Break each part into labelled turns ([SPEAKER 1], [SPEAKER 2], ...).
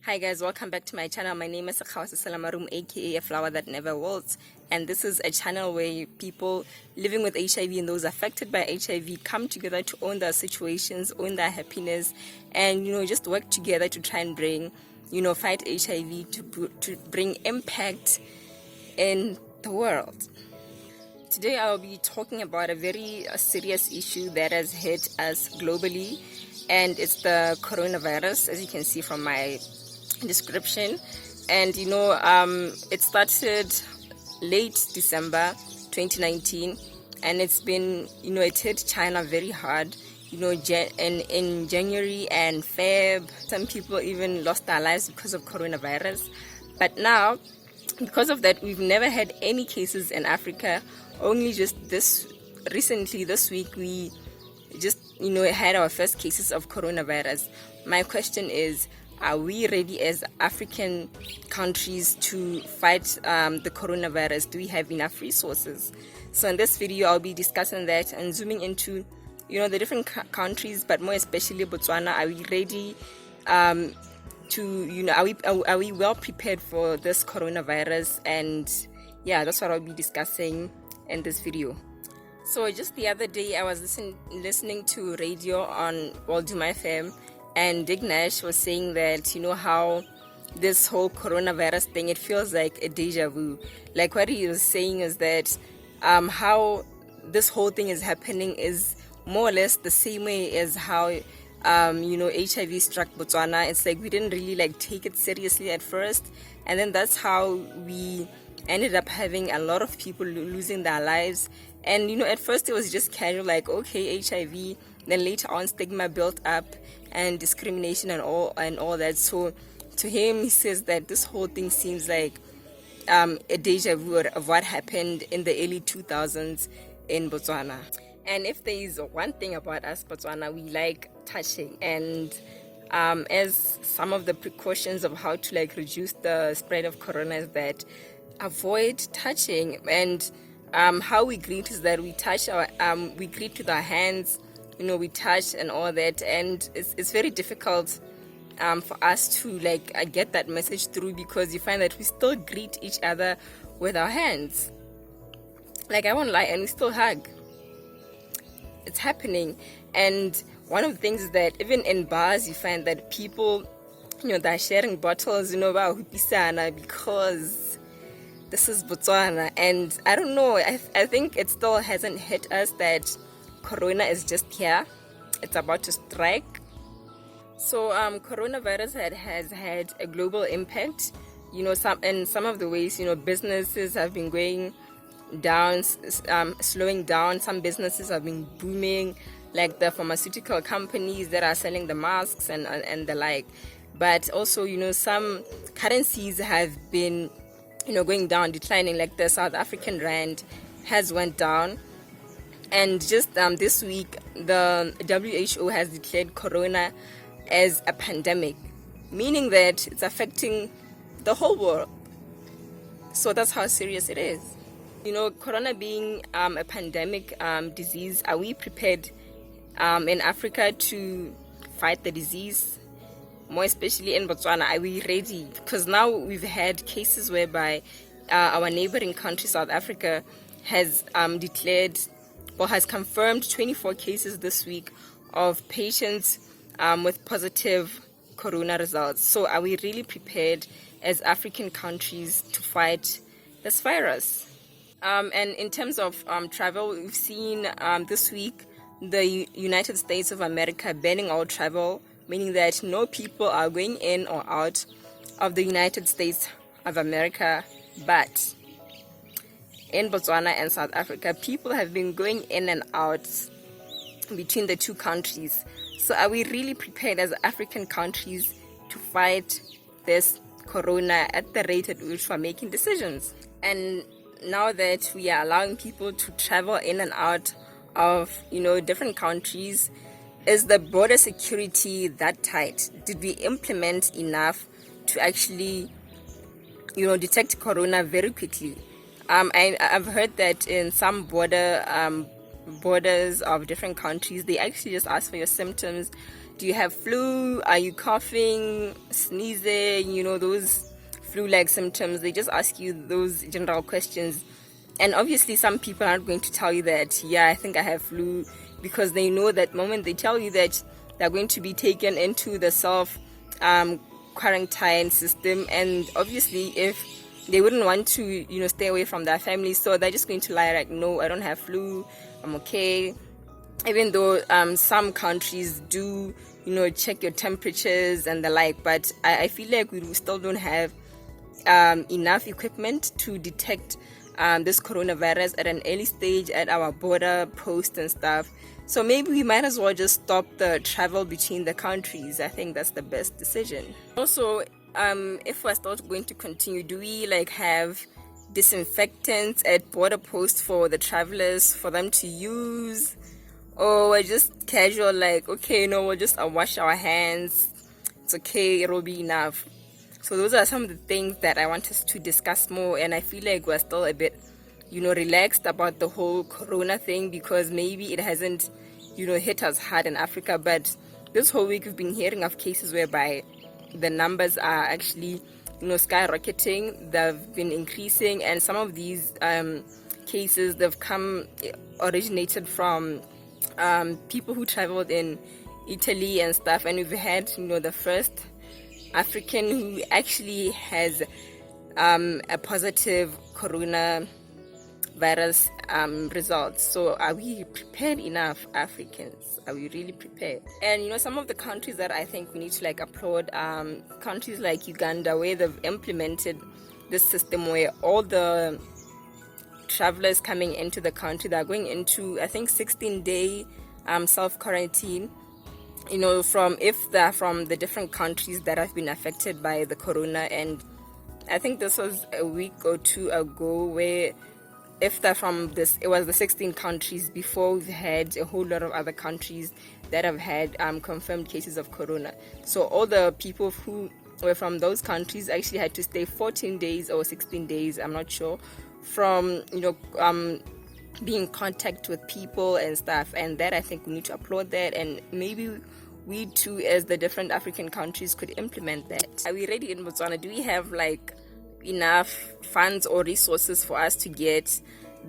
[SPEAKER 1] Hi guys, welcome back to my channel. My name is sekgabosesela, aka a flower that never wilts, and this is a channel where people living with HIV and those affected by HIV come together to own their situations, own their happiness, and just work together to try and bring fight HIV, to bring impact in the world. Today I'll be talking about a very serious issue that has hit us globally, and it's the coronavirus, as you can see from my description. And it started late December 2019, and it's been it hit China very hard, in January and Feb. Some people even lost their lives because of coronavirus. But now, because of that, we've never had any cases in Africa. Only just this week we just had our first cases of coronavirus. My question is, are we ready as African countries to fight the coronavirus? Do we have enough resources? So in this video, I'll be discussing that and zooming into the different countries, but more especially Botswana. Are we ready are we well prepared for this coronavirus? And yeah, that's what I'll be discussing in this video. So just the other day, I was listening to radio on Boader FM, and Dignash was saying that how this whole coronavirus thing, it feels like a deja vu. Like what he was saying is that how this whole thing is happening is more or less the same way as how HIV struck Botswana. It's like we didn't really take it seriously at first, and then that's how we ended up having a lot of people losing their lives. And at first it was just casual, like, okay, HIV. Then later on, stigma built up and discrimination and all that. So to him, he says that this whole thing seems like a deja vu of what happened in the early 2000s in Botswana. And if there is one thing about us, Botswana, we like touching. And as some of the precautions of how to reduce the spread of corona is that avoid touching. And how we greet is that we touch we greet with our hands, we touch and all that. And it's very difficult for us to get that message through, because you find that we still greet each other with our hands. I won't lie, and we still hug. It's happening. And one of the things is that even in bars, you find that people, they're sharing bottles, because this is Botswana. And I don't know, I think it still hasn't hit us that corona is just here. It's about to strike. So coronavirus has had a global impact. Some of the ways, businesses have been going down, slowing down. Some businesses have been booming, like the pharmaceutical companies that are selling the masks and the like. But also, some currencies have been going down, declining. Like the South African rand has went down. And just this week, the WHO has declared corona as a pandemic, meaning that it's affecting the whole world. So that's how serious it is. Corona being a pandemic disease, are we prepared in Africa to fight the disease? More especially in Botswana, are we ready? Because now we've had cases whereby our neighboring country, South Africa, has declared or has confirmed 24 cases this week of patients with positive corona results. So are we really prepared as African countries to fight this virus? And in terms of travel, we've seen this week the United States of America banning all travel, meaning that no people are going in or out of the United States of America. But in Botswana and South Africa, people have been going in and out between the two countries. So are we really prepared as African countries to fight this corona at the rate at which we're making decisions? And now that we are allowing people to travel in and out of different countries, is the border security that tight? Did we implement enough to actually detect corona very quickly? I've heard that in some borders of different countries, they actually just ask for your symptoms Do you have flu? Are you coughing, sneezing? Those flu-like symptoms. They just ask you those general questions. And obviously some people aren't going to tell you that, yeah, I think I have flu, because they know that moment they tell you that, they're going to be taken into the self quarantine system. And obviously if they wouldn't want to stay away from their family, so they're just going to lie like, no, I don't have flu, I'm okay. Even though some countries do check your temperatures and the like, but I feel like we still don't have enough equipment to detect this coronavirus at an early stage at our border posts and stuff. So maybe we might as well just stop the travel between the countries. I think that's the best decision. Also, if we're still going to continue, do we have disinfectants at border posts for the travelers for them to use? Or we're just casual, okay, we'll just wash our hands, it's okay, it'll be enough. So those are some of the things that I want us to discuss more, and I feel like we're still a bit relaxed about the whole corona thing, because maybe it hasn't hit us hard in Africa. But this whole week we've been hearing of cases whereby the numbers are actually skyrocketing. They've been increasing, and some of these cases, they've originated from people who traveled in Italy and stuff. And we've had the first African who actually has a positive coronavirus results. So are we prepared enough, Africans? Are we really prepared? And some of the countries that I think we need to applaud, countries like Uganda, where they've implemented this system where all the travelers coming into the country, they're going into, I think, 16-day self-quarantine, if they're from the different countries that have been affected by the corona. And I think this was a week or two ago, where if they're from this, it was the 16 countries. Before, we've had a whole lot of other countries that have had confirmed cases of corona. So all the people who were from those countries actually had to stay 14 days or 16 days, I'm not sure, from be in contact with people and stuff. And that, I think we need to applaud that, and maybe we too, as the different African countries, could implement that. Are we ready in Botswana? Do we have enough funds or resources for us to get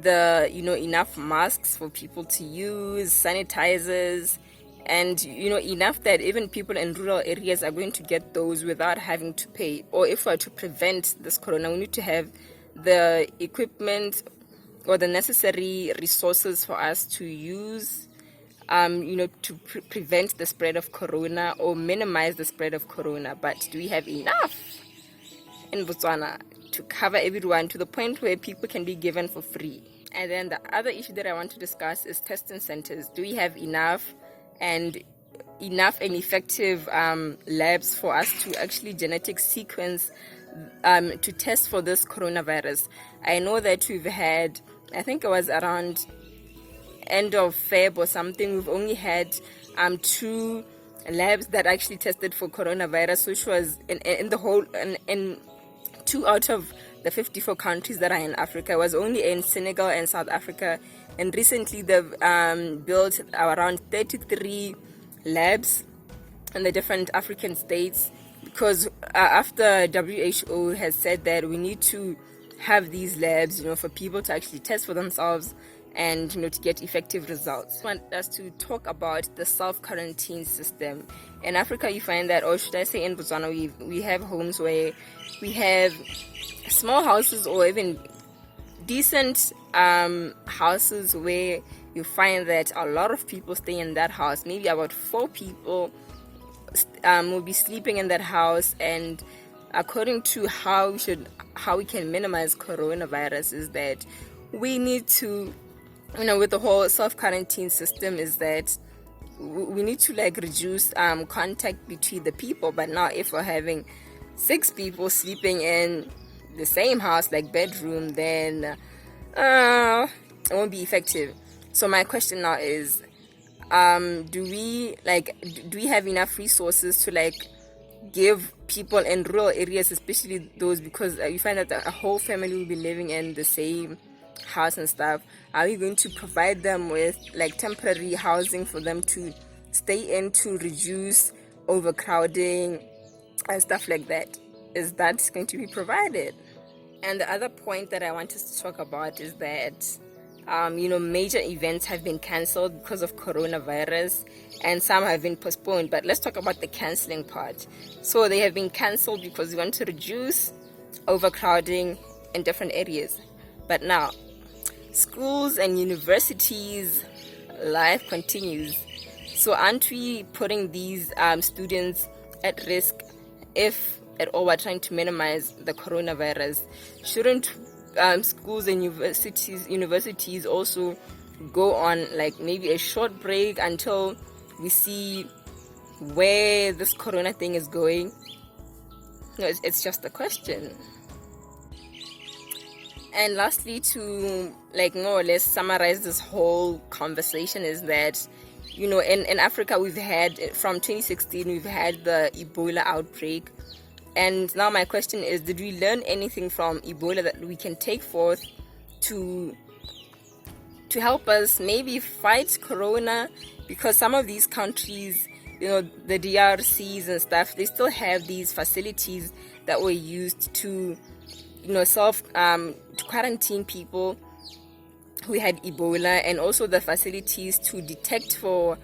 [SPEAKER 1] the enough masks for people to use, sanitizers, and enough that even people in rural areas are going to get those without having to pay? Or if we're to prevent this corona, we need to have the equipment or the necessary resources for us to use to prevent the spread of corona or minimize the spread of corona. But do we have enough in Botswana to cover everyone to the point where people can be given for free? And then the other issue that I want to discuss is testing centers. Do we have enough and effective labs for us to actually genetic sequence to test for this coronavirus? I know that we've had, I think it was around end of Feb or something, we've only had 2 labs that actually tested for coronavirus, which was in the whole, in 2 out of the 54 countries that are in Africa. It was only in Senegal and South Africa. And recently they've built around 33 labs in the different African states, because after WHO has said that we need to have these labs, for people to actually test for themselves and to get effective results. I want us to talk about the self-quarantine system. In Africa, you find that, or should I say in Botswana, we have homes where we have small houses or even decent houses where you find that a lot of people stay in that house. Maybe about 4 people will be sleeping in that house. And according to how we can minimize coronavirus is that we need to, with the whole self-quarantine system, is that we need to reduce contact between the people. But now if we're having 6 people sleeping in the same house, bedroom, then it won't be effective. So my question now is, do we have enough resources to give people in rural areas, especially those, because you find that a whole family will be living in the same house and stuff? Are we going to provide them with temporary housing for them to stay in to reduce overcrowding and stuff like that? Is that going to be provided? And the other point that I want us to talk about is that major events have been cancelled because of coronavirus, and some have been postponed. But let's talk about the cancelling part. So they have been cancelled because we want to reduce overcrowding in different areas. But now, schools and universities, life continues. So aren't we putting these students at risk if at all we're trying to minimize the coronavirus? Shouldn't schools and universities also go on like maybe a short break until we see where this corona thing is going? No, it's just a question. And lastly, to like more or less summarize this whole conversation, is that in Africa we've had, from 2016 we've had the Ebola outbreak. And now my question is, did we learn anything from Ebola that we can take forth to help us maybe fight corona? Because some of these countries, the DRCs and stuff, they still have these facilities that were used to to quarantine people who had Ebola, and also the facilities to detect for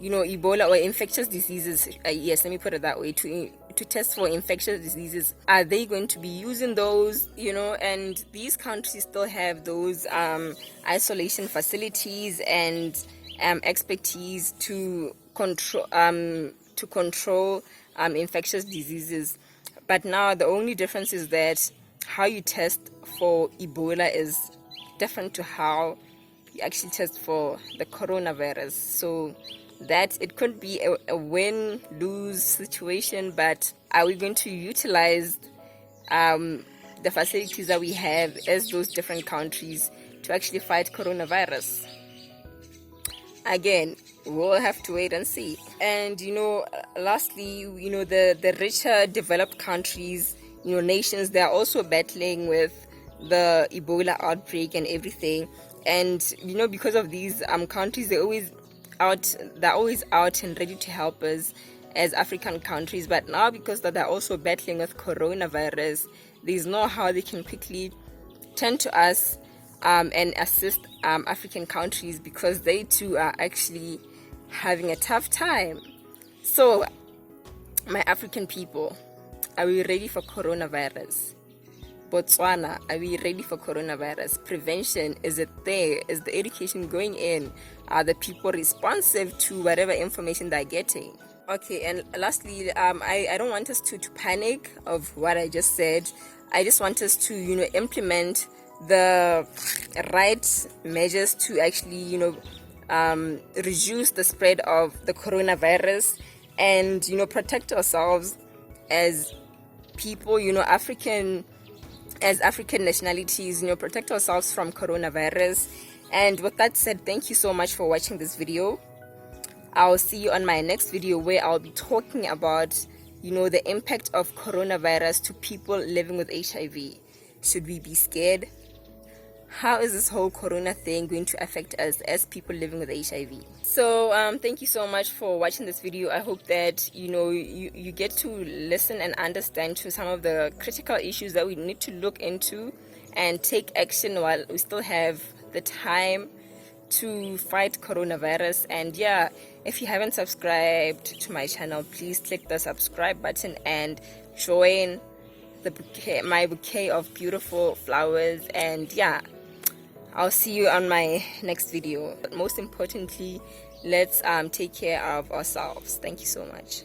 [SPEAKER 1] Ebola or infectious diseases. Yes, let me put it that way, to test for infectious diseases. Are they going to be using those? And these countries still have those isolation facilities and expertise to control infectious diseases. But now the only difference is that how you test for Ebola is different to how you actually test for the coronavirus. So that it could be a win-lose situation, but are we going to utilize the facilities that we have as those different countries to actually fight coronavirus? Again, we'll have to wait and see. And lastly, the richer developed countries, nations, they're also battling with the Ebola outbreak and everything. And because of these countries, they're always out and ready to help us as African countries. But now, because that they're also battling with coronavirus, there's no how they can quickly turn to us and assist African countries, because they too are actually having a tough time. So, my African people, are we ready for coronavirus? Botswana, are we ready for coronavirus? Prevention, is it there? Is the education going in? Are the people responsive to whatever information they're getting? Okay, and lastly, I don't want us to panic of what I just said. I just want us to, implement the right measures to actually, reduce the spread of the coronavirus and, protect ourselves as people, as African nationalities, protect ourselves from coronavirus. And with that said, thank you so much for watching this video. I'll see you on my next video, where I'll be talking about, the impact of coronavirus to people living with HIV. Should we be scared? How is this whole corona thing going to affect us as people living with HIV? So thank you so much for watching this video. I hope that you get to listen and understand to some of the critical issues that we need to look into and take action while we still have the time to fight coronavirus. And yeah, if you haven't subscribed to my channel, please click the subscribe button and join my bouquet of beautiful flowers. And yeah, I'll see you on my next video. But most importantly, let's take care of ourselves. Thank you so much.